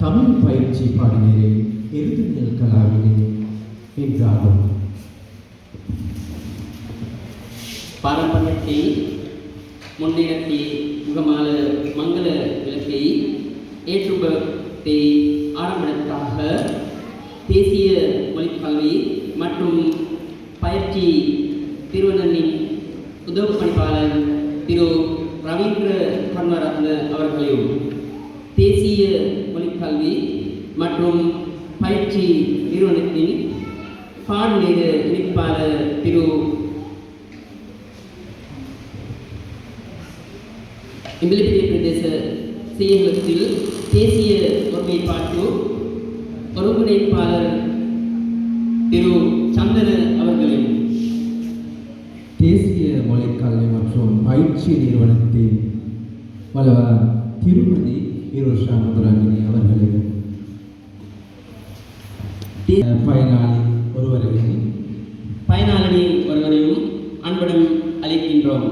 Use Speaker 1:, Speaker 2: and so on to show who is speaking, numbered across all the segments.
Speaker 1: தமிழ் பயிற்சி பாடினரே எழுதுநில் கலாவினே என்றாலும்
Speaker 2: பாரம்பரியத்தை முன்னேற்றி முகமால மங்கள விளக்கை ஏற்றும்பத்தை ஆரம்பிப்பதற்காக தேசிய மொழிக்கல்வி மற்றும் பயிற்சி நிறுவனத்தின் உதவி பணிப்பாளர் திரு ரவீந்திர கர்மரத்ன அவர்களையும் தேசிய மொழிக்கல்வி மற்றும் பயிற்சி நிறுவனத்தின் பாடநேர இணைப்பாளர் திரு இம்பிலிபிட்டி பிரதேச செயலகத்தில் தேசிய ஒருமைப்பாட்டு ஒருங்கிணைப்பாளர் திரு சந்திர அவர்களையும்
Speaker 1: தேசிய மொழிக்கல்வி மற்றும் பயிற்சி நிறுவனத்தின் வல்லவர் திருமதி ஈரோஷா மதுராகினி அவர்களையும்
Speaker 2: பயனாளி ஒருவரையும் அன்புடன் அளிக்கின்றோம்.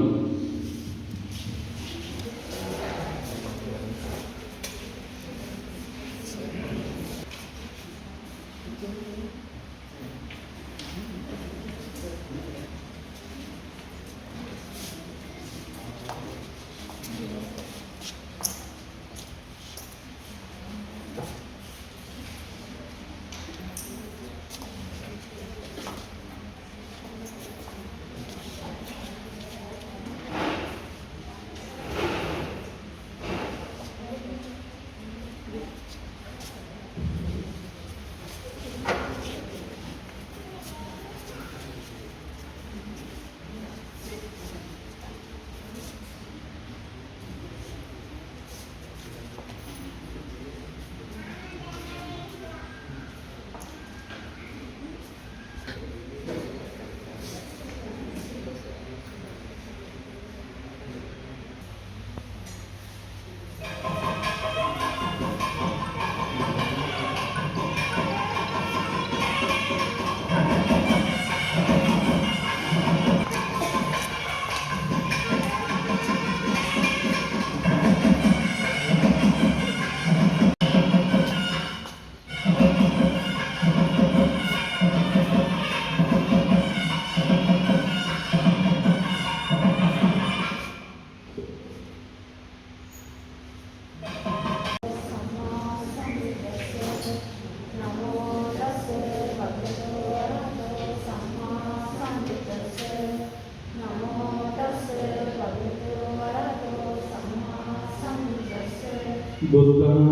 Speaker 3: बुद्धं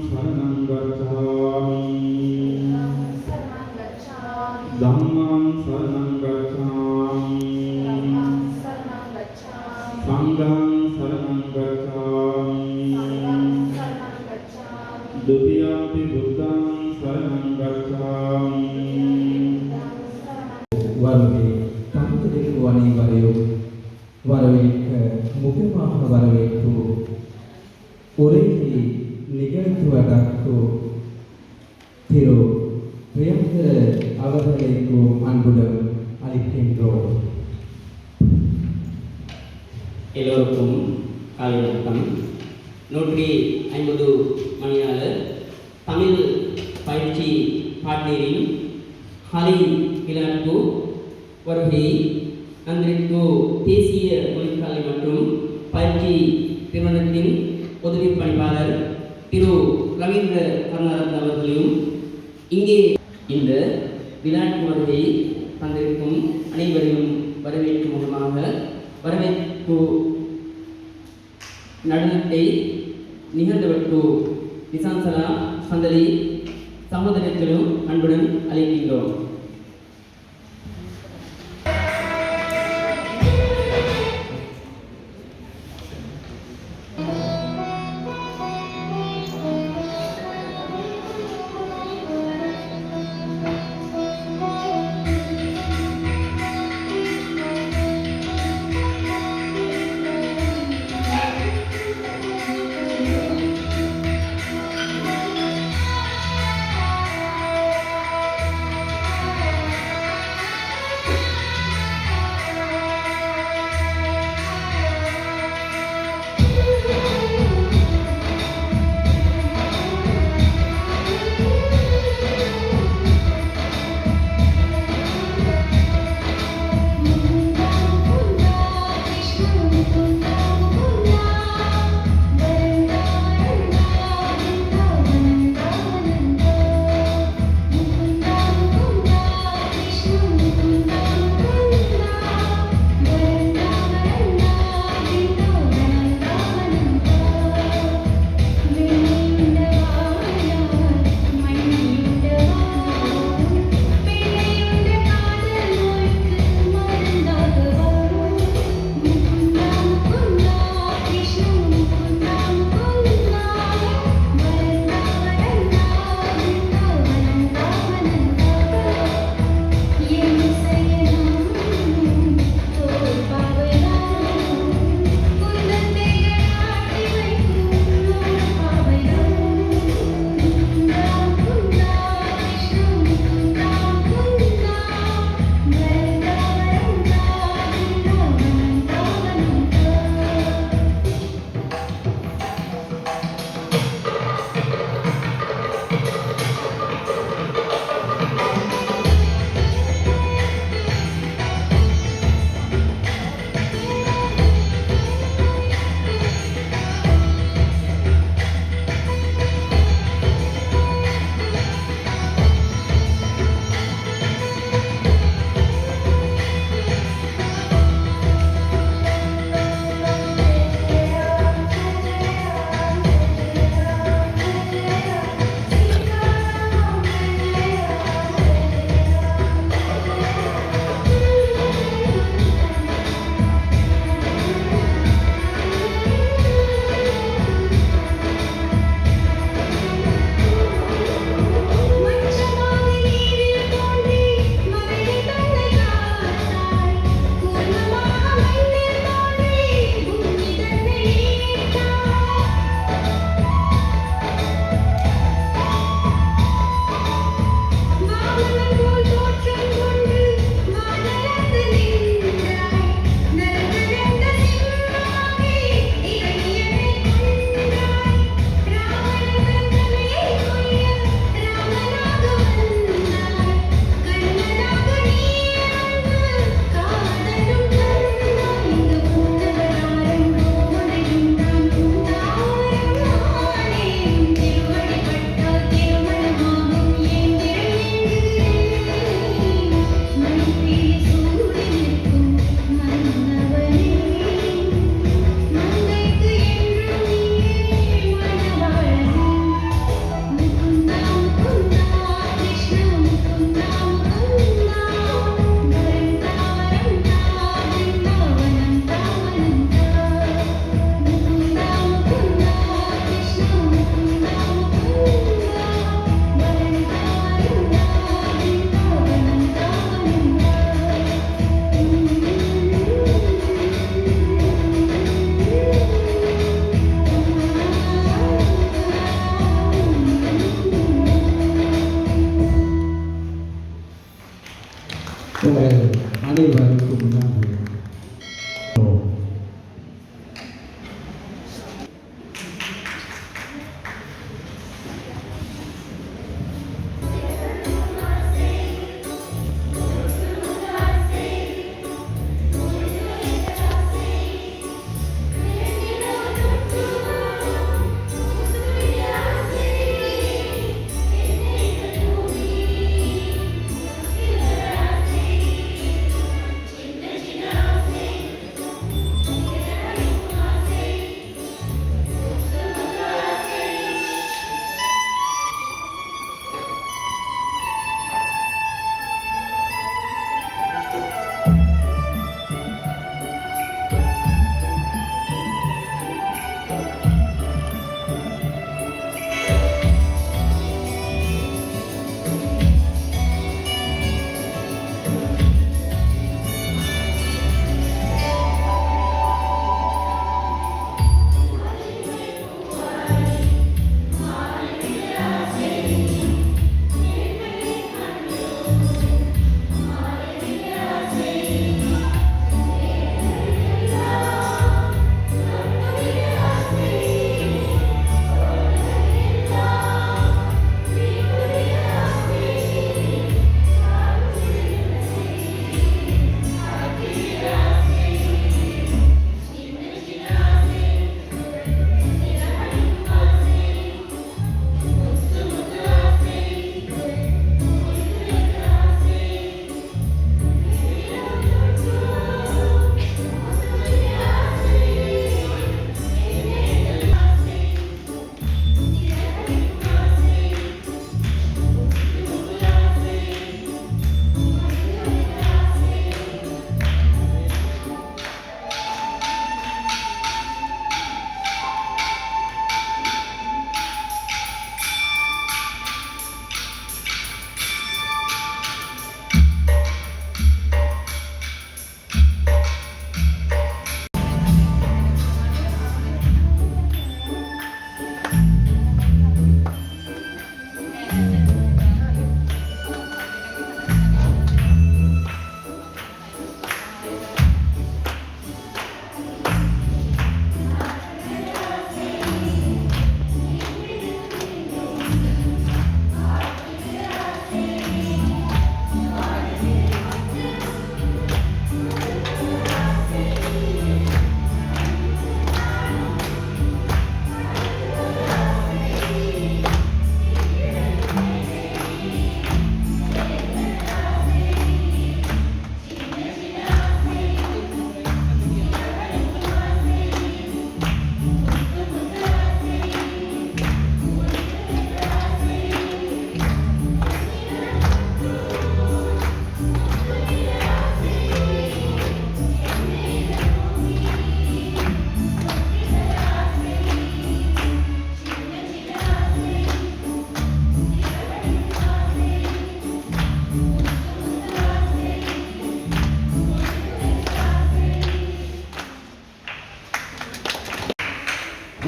Speaker 3: शरणं गच्छामि धम्मं शरणं गच्छामि संघं शरणं गच्छामि द्वितीयंपि बुद्धं शरणं गच्छामि
Speaker 1: வருகை தமக்கு அனைவரையும் வரவேற்க முகமாக வரவேற்று உரையை நிகழ்த்துவதற்கு திரு பிரியங்கர அவர்களுக்கு அன்புடன் அளிக்கின்றோம்.
Speaker 2: எல்லோருக்கும் காலை வணக்கம். 150 மணியாளர் தமிழ் பயிற்சி பாடநேரின் ஹரி விழாக்கு வருகை தந்திருக்கு தேசிய மொழிக்கல்வி மற்றும் பயிற்சி நிறுவனத்தின் உதவி பணிப்பாளர் திரு ரவீந்திர கர்மரத்ன அவர்களையும் இங்கே இந்த விளையாட்டு வருகையை தந்திருக்கும் அனைவரையும் வரவேற்கும் முகமாக வரவேற்பு நடனத்தை நிகழ்ந்தவற்று விசான்சலா சந்ததி சகோதரர்களும் அன்புடன் அழைக்கின்றோம்.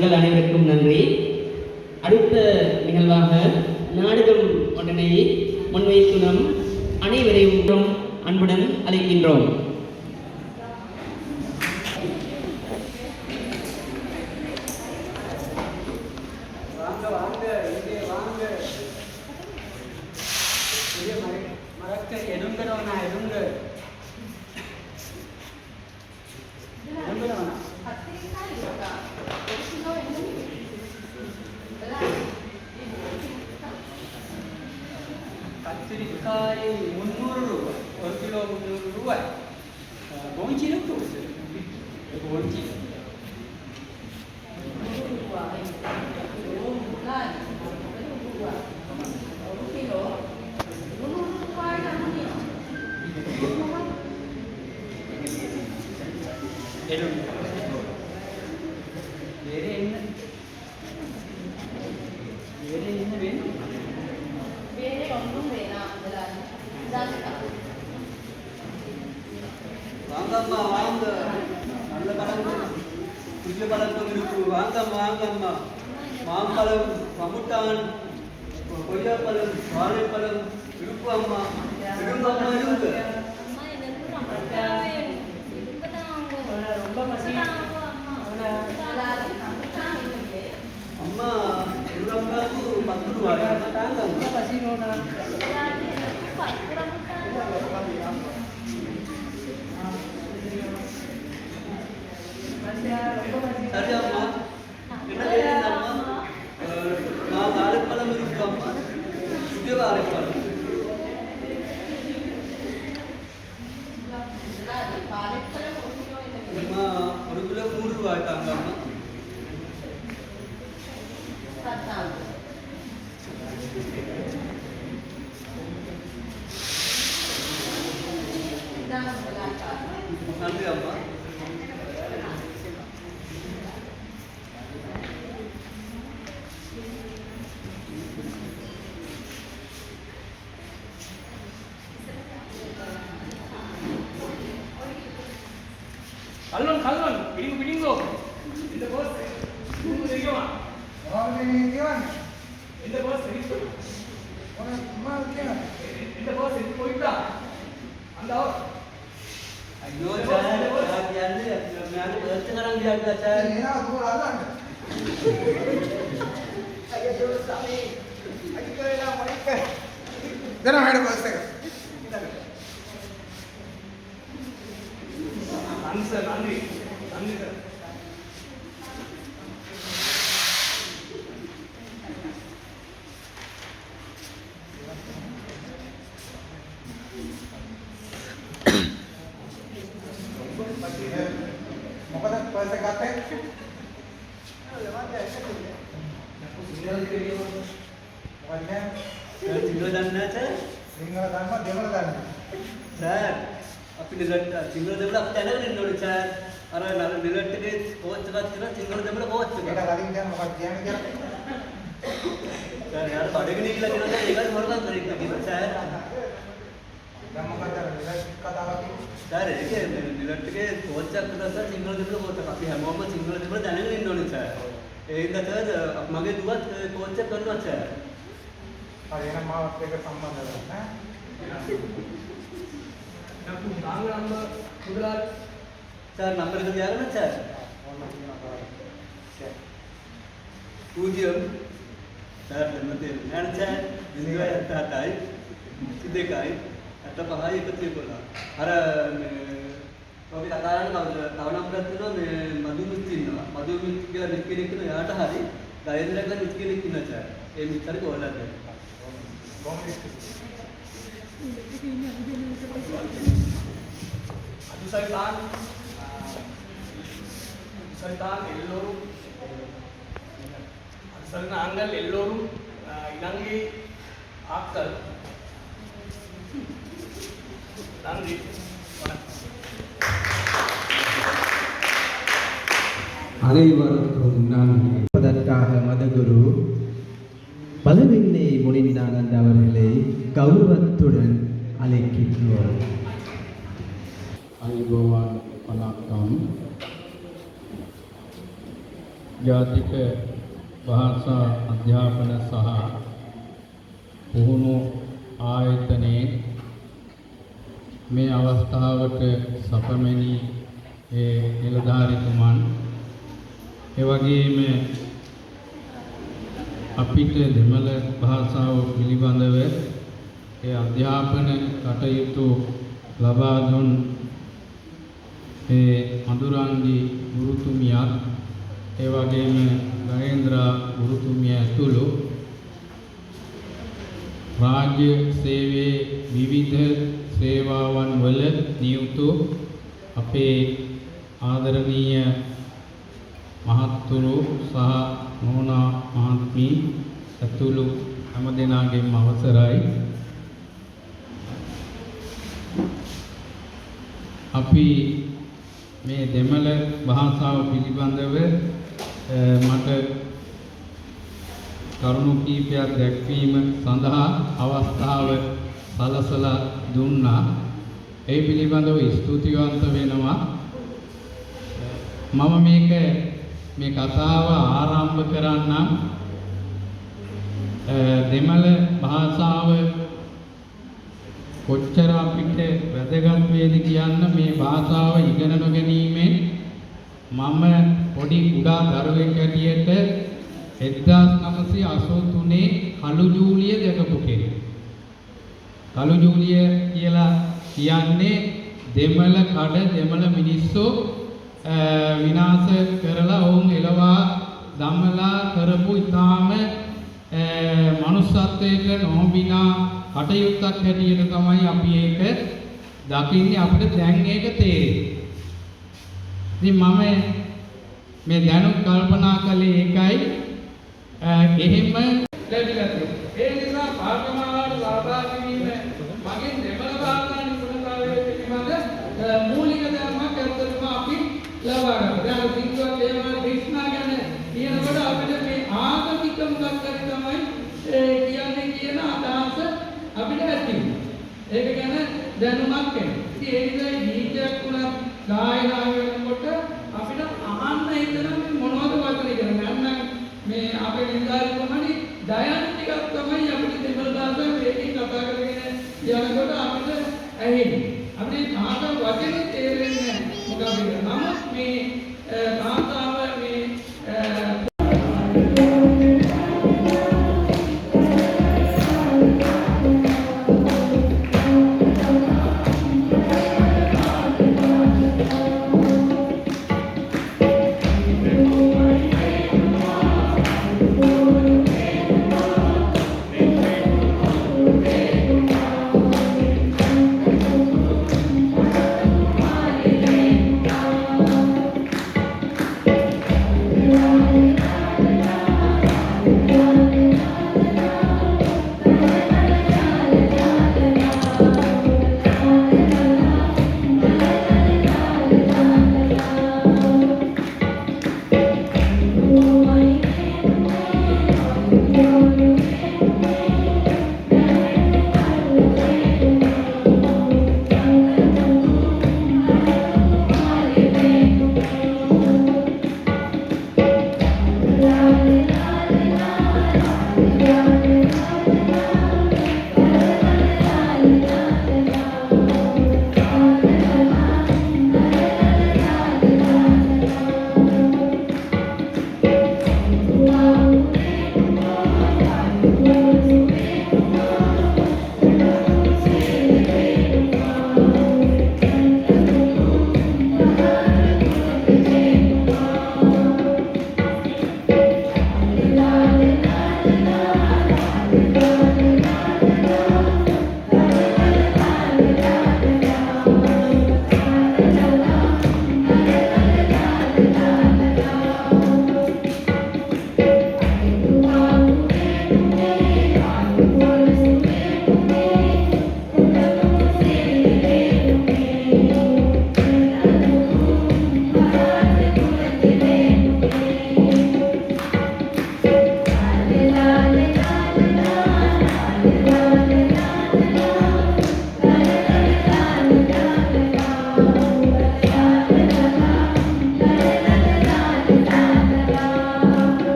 Speaker 2: உங்கள் அனைவருக்கும் நன்றி. அடுத்த நிகழ்வாக நாடகம் ஒன்றினை முன்வைக்கும் நம் அனைவரையும் அன்புடன் அழைக்கின்றோம்.
Speaker 4: கத்திரிக்காய் 300 ரூபாய், 1 கிலோ 300 ரூபாய். கோஞ்சி இருக்கு கோஞ்சி வேற என்ன வேணும்?
Speaker 5: வேற ஒன்றும் வேணாம்.
Speaker 4: வாங்கம்மா வாங்க, நல்ல பழங்கள் புதிய பழக்கம் இருக்கு. வாங்கம்மா, மாம்பழம், ரமுட்டான், கொய்யாப்பழம், வாழைப்பழம் இருக்கு அம்மா. இருங்கம்மா இருங்க.
Speaker 5: ரொம்ப பசி.
Speaker 4: அம்மா இருங்கம்மாக்கு 10 ரூபாய் தாங்க. பசி சரி அம்மா, என்ன வேணும்மா? நான் வாழைப்பழம் இருக்கு அம்மா, புதிய வாழைப்பழம். அம்மா 1 கிலோ 3 ரூபாய் தாங்க அம்மா. நன்றி அம்மா.
Speaker 6: Kallon, bingo. In the bus, tunggu தெரியுமா? இந்த bus இருக்கு. இந்த bus இது போயிட்டா. அந்த
Speaker 4: ஐயோ சார், நான் பர்ஸ் கரang jaga சார்.
Speaker 6: நன்றி சார்.
Speaker 7: මොකද පර්ස් එක ගත්තේ? මොකද?
Speaker 4: සිංහල දන්නේ නැහැ
Speaker 7: සිංහල දන්නවා දෙමළ දන්නවා.
Speaker 4: සර්. අපි නිලට් සිංහල දෙමළ අපිට දැනගෙන ඉන්න ඕනේ සර්. අර නිලට් එකේ කෝච් එකක් තියෙනවා සිංහල දෙමළ කෝච්
Speaker 7: ඒක
Speaker 4: එක.
Speaker 7: කලින් දැන් මොකක්ද කියන්නේ කියලා.
Speaker 4: සර් යාර බඩගිනි කියලා කියනවා ඒකත් හොරකම් කරේ කියලා සර්.
Speaker 7: දැන් මොකක්ද අර නිලට් කතාවක් කියන්නේ?
Speaker 4: සර් ඒකේ නිලට් එකේ කෝච් එකක් තමයි සර් සිංහල දෙමළ කෝච් එක. අපි හැමෝම සිංහල දෙමළ දැනගෙන ඉන්න ඕනේ සර්. ඒ හින්දා සර් මගේ දුවත් කෝච් එක කරනවා සර්.
Speaker 7: හරි එහෙනම් මාවත් එක්ක සම්බන්ධ කරගන්න ඈ.
Speaker 6: நாங்க நம்ம முதலாளி
Speaker 4: සර් නම්බර් එක තියාගන්න සර්.
Speaker 7: ඕන කියනවා. සර්.
Speaker 4: 0 සර් දෙන්න නෑ සර් 077යි 32යි 85යි 111. අර ඔබ කතා කරන තව නම්බරයක් තියෙනවා මේ මදුමිත් ඉන්නවා. මදුමිත් කියලා මිත් කෙනෙක් ඉන්නවා. යාට හරි ගයන්දර කියලා මිත් කෙනෙක් ඉන්නවා සර්. ඒ මිත් හරි කොල්ලක් දෙන්න.
Speaker 6: அதுசரிதான் எல்லோரும் அதுசரி நாங்கள் எல்லோரும் இலங்கை ஆக்கள். நன்றி, வணக்கம்.
Speaker 1: அனைவருக்கும் நன்றி. அதற்காக மதகுரு பலவில்லை முனிந்தானந்த் அவர்களை கௌரவத்துடன் அழைக்கின்றோம்.
Speaker 3: අයිබෝවන් වණක්කම් ජාතික භාෂා අධ්‍යාපන සහ පුහුණු ආයතනයේ මේ අවස්ථාවට සපමැනි නිලධාරිතුමන් ඒ වගේම අපිට දෙමළ භාෂාව පිළිබඳව ඒ අධ්‍යාපන කටයුතු ලබා දුන් මధుරංගි ගුරුතුමියත් ඒ වගේම ගණේන්ද්‍ර ගුරුතුමිය ඇතුළු රාජ්‍ය සේවයේ විවිධ සේවාවන් වල නියුතු අපේ ආදරණීය මහත්තුරු සහ නෝනා මහත්මී ඇතුළු හැම දෙනාගේම අවසරයි අපි මේ දෙමළ භාෂාව පිළිබඳව මට කරුණු කීපයක් දැක්වීම සඳහා අවස්ථාව සලසලා දුන්නා. ඒ පිළිබඳව ස්තුතිවන්ත වෙනවා. මම මේ කතාව ආරම්භ කරන්නම්. දෙමළ භාෂාව කොච්චර අපිට වැදගත් වේද කියන්න මේ භාෂාව ඉගෙන නොගැනීමෙන් මම පොඩි කුඩා දරුවෙක් හැටියට 1983 කළු ජූලිය දැකපු කෙනෙක්. කළු ජූලිය කියලා කියන්නේ දෙමළ දෙමළ මිනිස්සු විනාශ කරලා ඔවුන් එළවා දමලා කරපු ඉතාම මනුස්සත්වයට නොබිනා කටයුත්තක් හැටියට තමයි අපි ඒක දකින්නේ. අපිට දැන් ඒක තේරෙන්නේ. ඉතින් මම මේ දැනුත් කල්පනා කළේ ඒකයි එහෙම ලැබිලා තියෙන්නේ. ඒ නිසා පාඨමාලාවට සහභාගී වීම මගෙන් දෙමළ භාෂා නිපුණතාවය පිළිබඳ මූලික ධර්මයක් අත්දැකීම අපි ලබා ගන්නවා. දැන් සිංහල දේවල් දේශනා ගැන කියනකොට අපිට මේ ආගමික මොකක් හරි තමයි කියන්නේ කියන අදහස අපිට ඇති වෙනවා. ඒක ගැන දැනුමක් එනවා. ඉතින් ඒ නිසා ගීතයක් උනත් ගායනා කරනකොට අපිට අහන්න හිතෙන මොනවද වචන කියලා. නැත්නම් මේ අපේ නිලධාරීතුමනි දයන් ටිකක් තමයි අපිට දෙමළ භාෂාවෙන් මේකෙන් කතා කරගෙන යනකොට අපිට ඇහෙන්නේ. අපිට භාෂා වචනේ තේරෙන්නේ නැහැ. මොකද නමුත් මේ භාෂාව මේ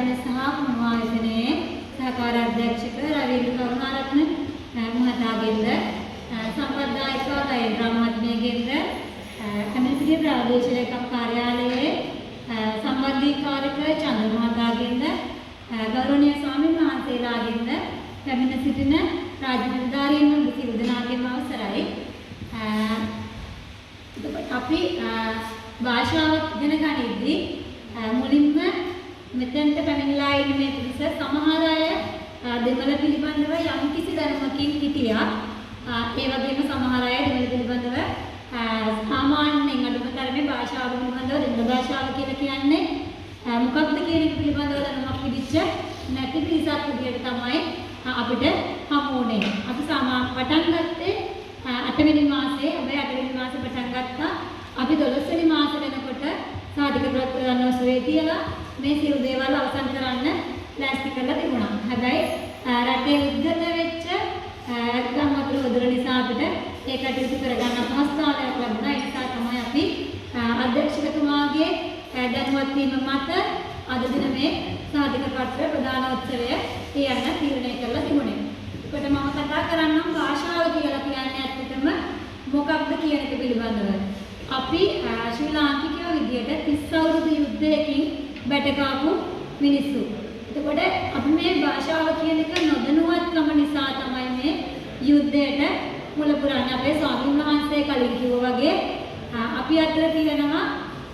Speaker 8: අධ්‍යාපන සහ පුනවායතනයේ සහකාර අධ්‍යක්ෂක රවීන්ද්‍ර කරුණාරත්න මහතාගෙන්ද සම්ප්‍රදායික ගයන්ත්‍රා මහත්මියගෙන්ද කමිටුවේ ප්‍රාදේශීය ලේකම් කාර්යාලයේ සම්බන්ධීකාරක චන්ද්‍ර මහතාගෙන්ද ගෞරවනීය ස්වාමීන් වහන්සේලාගෙන්ද පැමිණ සිටින රාජ්‍ය නිලධාරීන් සියලු දෙනාගේම අවසරයි. අපි භාෂාව ඉගෙන ගනිද්දී මුලින්ම මෙතෙන්ට පැමිණලා ඉන්න මේ පිරිස සමහර අය දෙමළ පිළිබඳව යම්කිසි දැනුමකින් හිටියා. ඒ වගේම සමහර අය දෙමළ පිළිබඳව සාමාන්‍යයෙන් අඩුම තරමේ භාෂාව පිළිබඳව දෙමළ භාෂාව කියලා කියන්නේ මොකක්ද කියන එක පිළිබඳව දැනුමක් විදිච්ච නැති පිරිසක් විදියට තමයි අපිට හමු වුණේ. අපි පටන් ගත්තේ 8 වෙනි මාසේ, අපි 8 වෙනි මාසේ පටන් ගත්තා. අපි 12 වෙනි මාසේ වෙනකොට සාධක ප්‍රත්‍යයන්වස්වේ තියලා මේ සියලු දේවල් අවසන් කරන්න ලෑස්ති කරලා තිබුණා. හැබැයි රටේ උද්ගත වෙච්ච ගම්වතුර උදර නිසා අපිට ඒ කටයුතු කරගන්න අවස්ථාවක් ලැබුණා. ඒ නිසා තමයි අපි අධ්‍යක්ෂකතුමාගේ දැනුවත් වීම මත අද දින මේ සාධක පත්‍ර ප්‍රදානෝත්සවය කියන්න තීරණය කරලා තිබුණේ. ඒකට මම කතා කරන්නම් භාෂාව කියලා කියන්නේ ඇත්තටම මොකක්ද කියන එක පිළිබඳව. අපි ශ්‍රී ලාංකිකයෝ විදියට 30 අවුරුදු යුද්ධයකින් බැටකාපු මිනිස්සු. එතකොට අපි මේ භාෂාව කියන එක නොදැනුවත්කම නිසා තමයි මේ යුද්ධයට මුල පුරන්නේ. අපේ ස්වාමීන් වහන්සේ කලින් කිව්වා වගේ අපි අතර තියෙනවා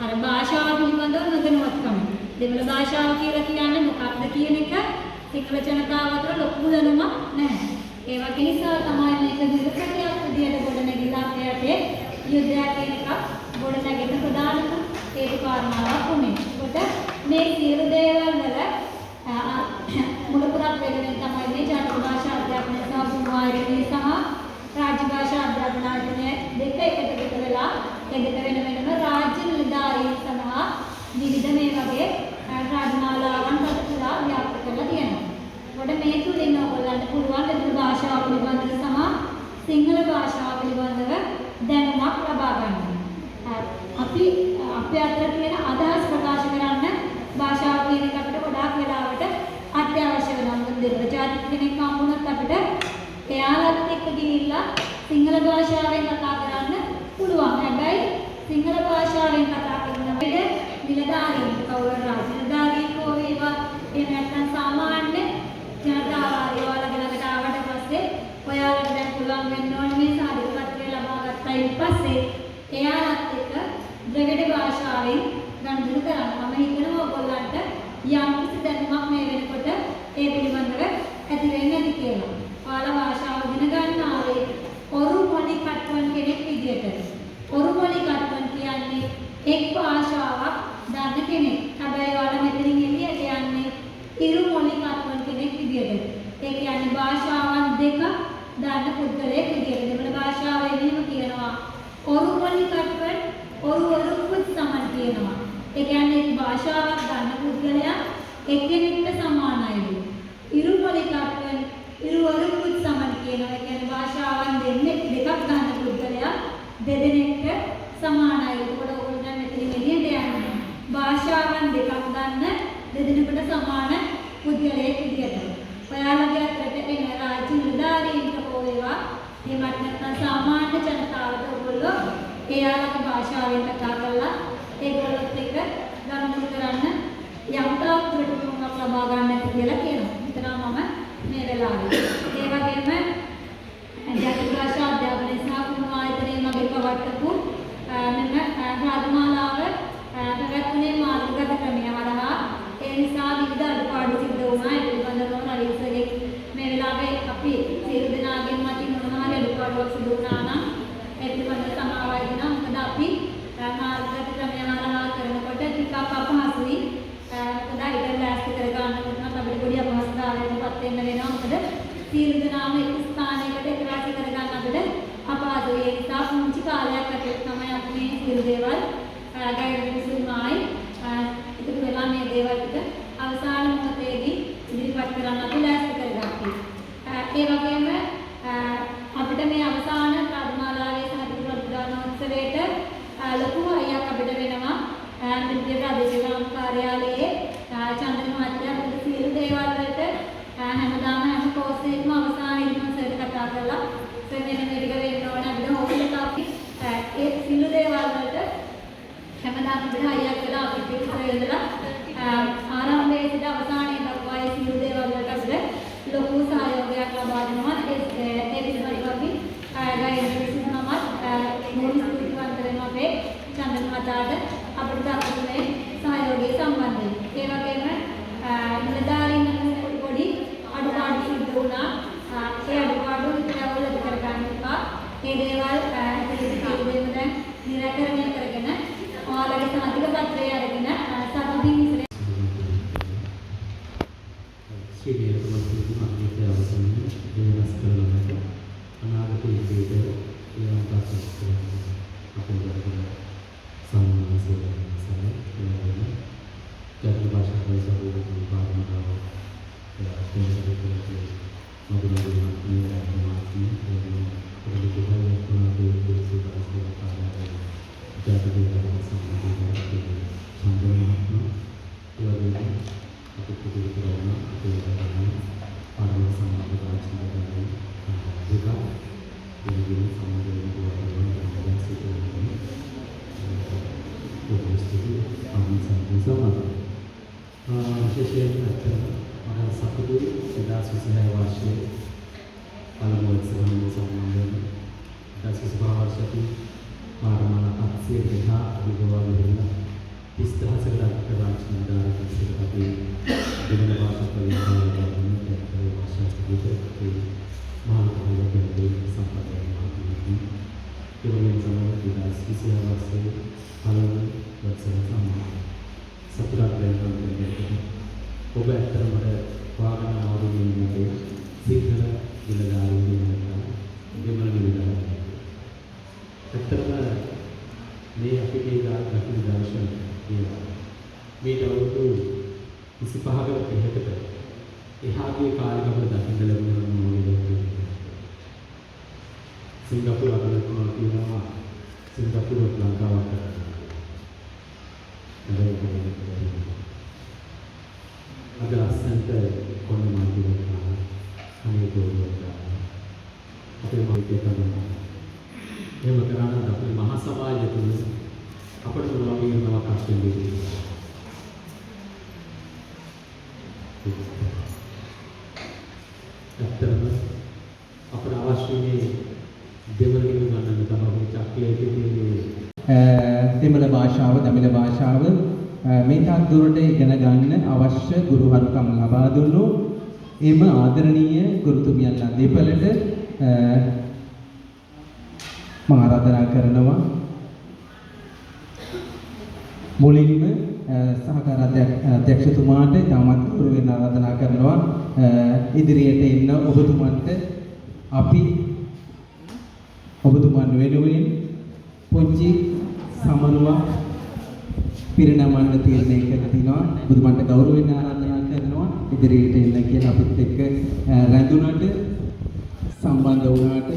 Speaker 8: අර භාෂාව පිළිබඳව නොදැනුවත්කම. දෙමළ භාෂාව කියලා කියන්නේ මොකක්ද කියන එක සිංහල ජනතාව අතර ලොකු දැනුමක් නැහැ. ඒ වගේ නිසා තමයි මේක විරසකයක් විදියට ගොඩනැගිලා අපේ රටේ යුද්ධයක් කියන එක ගොඩනැගෙන ප්‍රධානම හේතු කාරණාවක් වුණේ. ඒකට මේ සියලු දේවල් වල මුලපුරක් වෙනුවෙන් තමයි මේ ජාතික භාෂා අධ්‍යාපනය සහ පුනවායතනය සහ රාජ්‍ය භාෂා අධ්‍යාපනය දෙක එකට වෙලා ඒ දෙක වෙන වෙනම රාජ්‍ය නිලධාරීන් සමග විවිධ මේ වගේ රාජමාලාවන් පසුලා ව්‍යාප්ත කරලා තියෙනවා. ඒකට මේ තුලින් ඔයගොල්ලන්ට පුළුවන් දෙමළ භාෂාව පිළිබඳව සහ සිංහල භාෂාව පිළිබඳව දැනුමක් ලබා ගන්න. අපි අපේ අතර තියෙන අදහස් ප්‍රකාශ කරන්න භාෂාව කියන එකට ගොඩාක් වෙලාවට අත්‍යවශ්‍ය වෙනවා. මොකද දෙමළ ජාතික කෙනෙක් හම්බුනොත් අපිට එයාලත් එක්ක ගිහිල්ලා සිංහල භාෂාවෙන් කතා කරන්න පුළුවන්. හැබැයි සිංහල භාෂාවෙන් කතා කරන විට නිලධාරීන් කවුරු රාජ්‍ය නිලධාරීන් හෝ වේවා එහෙම නැත්නම් සාමාන්‍ය ජනතාව ඔයාලගේ ළඟට ආවට පස්සේ ඔයාලට දැන් පුළුවන් වෙන්න ඕනේ මේ සාධක පත්‍රය ලබා ගත්තයින් පස්සේ එයාලත් එක්ක ද්‍රවිඩ භාෂාවෙන් ගනුදෙනු කරන්න. මම හිතනවා ඔයගොල්ලන්ට යම්කිසි දැනුමක් මේ වෙනකොට ඒ පිළිබඳව ඇති වෙන්නේ නැති කියලා. ඔයාලා භාෂාව ඉගෙන ගන්න ආවේ ඔරු මොලි කට්වන් කෙනෙක් විදියට. ඔරු මොලි කට්වන් කියන්නේ එක් භාෂාවක් දන්න කෙනෙක්. හැබැයි ඔයාලා මෙතනින් එළියට යන්නේ ඉරු මොලි කට්වන් කෙනෙක් විදියට. ඒ කියන්නේ භාෂාවන් දෙක දන්න පුද්ගලයෙක් විදියට. දෙමළ භාෂාවේ මෙහෙම කියනවා ඔරු මොලි කට්වන් ඔරුකුත් සමන් කියනවා. ඒ කියන්නේ එක් භාෂාවක් දන්න පුද්ගලයා එක්කෙනෙක්ට සමානයිලු. ඉරු මොලි කට්වන් ඉරුවරුකුත් සමන් කියනවා. ඒ කියන්නේ භාෂාවන් දෙකක් ගන්න පුද්ගලයා දෙදෙනෙක්ට සමානයි. ඒකට ඔයගොල්ලෝ දැන් මෙතනින් එළියට යන්නේ. භාෂාවන් දෙකක් ගන්න දෙදෙනෙකුට සමාන පුද්ගලයෙක් විදියට. ඔයාලගේ අතට එන රාජ්‍ය නිලධාරීන්ට හෝ වේවා එහෙමත් නැත්නම් සාමාන්‍ය ජනතාවට ඔයගොල්ලෝ එයාලගේ භාෂාවෙන් කතා කරලා ඒගොල්ලොත් එක්ක ගනුදෙනු කරන්න යම් තාක් ප්‍රතිතුමක් ලබා ගන්න කියලා කියනවා. හිතනවා මම මේ වෙලාවේ. ඒ වගේම ජාතික භාෂා අධ්‍යාපනය සහ පුනවායතනයේ මගේ පවත්වපු මෙන්න රාජමාලාව පැවැත්වුණේ මාර්ගගත ක්‍රමය හරහා. ඒ නිසා විවිධ අඩුපාඩු සිද්ධ වුණා. ඒ පිළිබඳව හරිසගේ මේ වෙලාවේ අපි සියලු දෙනාගෙන් මතින් මොනවා හරි අඩුපාඩුවක් සිදු වුණා නම් ඒ පිළිබඳව සමාවයි දෙනවා. මොකද අපි මාර්ගගත ක්‍රමය හරහා කරනකොට ටිකක් අපහසුයි. මොකද ඉතින් ලෑස්ති කර ගන්න උනත් අපිට පොඩි අපහසුතාවයකටපත් වෙන්න වෙනවා. මොකද සියලු දෙනාම එක ස්ථානයකට එකලාසි කර ගන්න අපිට අපහසුයි. ඒ නිසා පුංචි කාලයක් ඇතුළත තමයි අපි මේ සියලු දේවල් ගයිඩන්ස්ුමායි ඉතින් වෙලා මේ දේවල් ටික අවසාන මොහොතේදී ඉදිරිපත් කරන්න අපි ලෑස්ති කරගත්තා. ඒ වගේම අපිට මේ අවසාන රාජමාලාවේ සහතික ප්‍රදානෝත්සවයට ලොකු හරියක් අපිට වෙනවා. නිත්‍ය ප්‍රදේශීය කාර්යාලයේ චන්දන මහත්තයා අපිට සියලු දේවල් වලට හැමදාම හැම කෝස් එකකම අවසානයේදී මම සර්ට කතා කරලා සර් මෙන්න මේ ටික වෙන්න ඕන අපිට හෝල් එක අපි ඒ සියලු දේවල් වලට හැමදාම අපිට හයියක් වෙලා අපිට ඉස්සර ඉඳලා ආරම්භයේ සිට අවසානයේ දක්වා ඒ සියලු දේවල් වලට අපිට ලොකු සහයෝගයක් ලබා දෙනවා ඒ පිළිබඳව අපි ගයිඩන්ස් සිනමත් මුල් ස්තුතිවන්ත වෙනවා අපේ චන්දන මහතාට අපිට දක්වන්නේ සහයෝගය සම්බන්ධයෙන්. ඒ වගේම නිලධාරීන් පොඩි අඩුපාඩු සිද්ධ වුණා. ඒ අඩුපාඩු ඉතිරවල කරගන්න එපා. මේ දේවල් පිළිබඳව දැන් නිරාකරණය කරගෙන ඔයාලගේ සාතික පත්‍රය අරගෙන සතුටින් ඉස්සර
Speaker 1: ශ්‍රී දේවතුමා අධ්‍යක්ෂ අවසන්යේ වෙනස් කරනවා. අනාගතයේ ඉදිරියට ඒවා ප්‍රාසස් කරනවා. අපේ වගේ සම්මාන සේවන සමය ජාතික භාෂා පරිසරයේ පාරමිතාව තේරුම් ගන්න විශේෂයෙන් මහා සතුටු 2026 වර්ෂයේ පළමු උත්සවයේ සම්බන්ධයෙන් 2025 වර්ෂයේ පාරමාන අත්සේ දෙහා විභවවල 30000කට අධික රාජ්‍ය නිලධාරීන් අපි දෙවන භාෂා පරිපාලනය කරන භාෂාවේ මහානගරයේ සම්පූර්ණ මාධ්‍යමික ඒ වගේම තමයි 2026 වර්ෂයේ පළමු උත්සවය සම්මාන සතුටක් දැනෙනවා. ඔබ ඇත්තටම වාග්න ආරෝපණයේ සිංහල නිලධාරීන් වෙනවා. දෙමළ නිලධාරීන්. ඇත්තටම මේ අපේ දකින දර්ශන මේ අවුරුදු 25කට ඉහතට එහාගේ කාලෙක අපිට දකින්න ලැබුණා මොනවද? සිංගප්පූරු අගලතුමා කියනවා සිංගප්පූරු ලංකාවට අද ලස්සනට කොන්න මාධ්‍යයක් අනේ ගෝලයක් අපේ මාධ්‍ය කරනවා. එහෙම කරානම් අපේ මහා සමාජය තුළ අපිට මොනවා වගේ අවකාශයක් දෙන්නේ. ඇත්තටම අපට අවශ්‍ය මේ දෙමළ ගණන් තමයි චක්‍රයේ
Speaker 9: දෙමළ භාෂාව, දමිළ භාෂාව මේ තාක් දුරට ඉගෙන ගන්න අවශ්‍ය ගුරුහරුකම් ලබා දුන්නු එම ආදරණීය ගුරුතුමියන්ලා දෙපළට මම ආරාධනා කරනවා මුලින්ම සහකාර අධ්‍යක්ෂතුමාට තාමත් ගෞරවයෙන් ආරාධනා කරනවා ඉදිරියට එන්න ඔබතුමන්ට අපි ඔබතුමන් වෙනුවෙන් පුංචි සමනුවක් පිරිනමන්න තීරණය කරලා තිනවා. ඔබතුමන්ට ගෞරවයෙන් ආරාධනා කරනවා ඉදිරියට එන්න කියලා අපිත් එක්ක රැඳුනට සම්බන්ධ වුණාට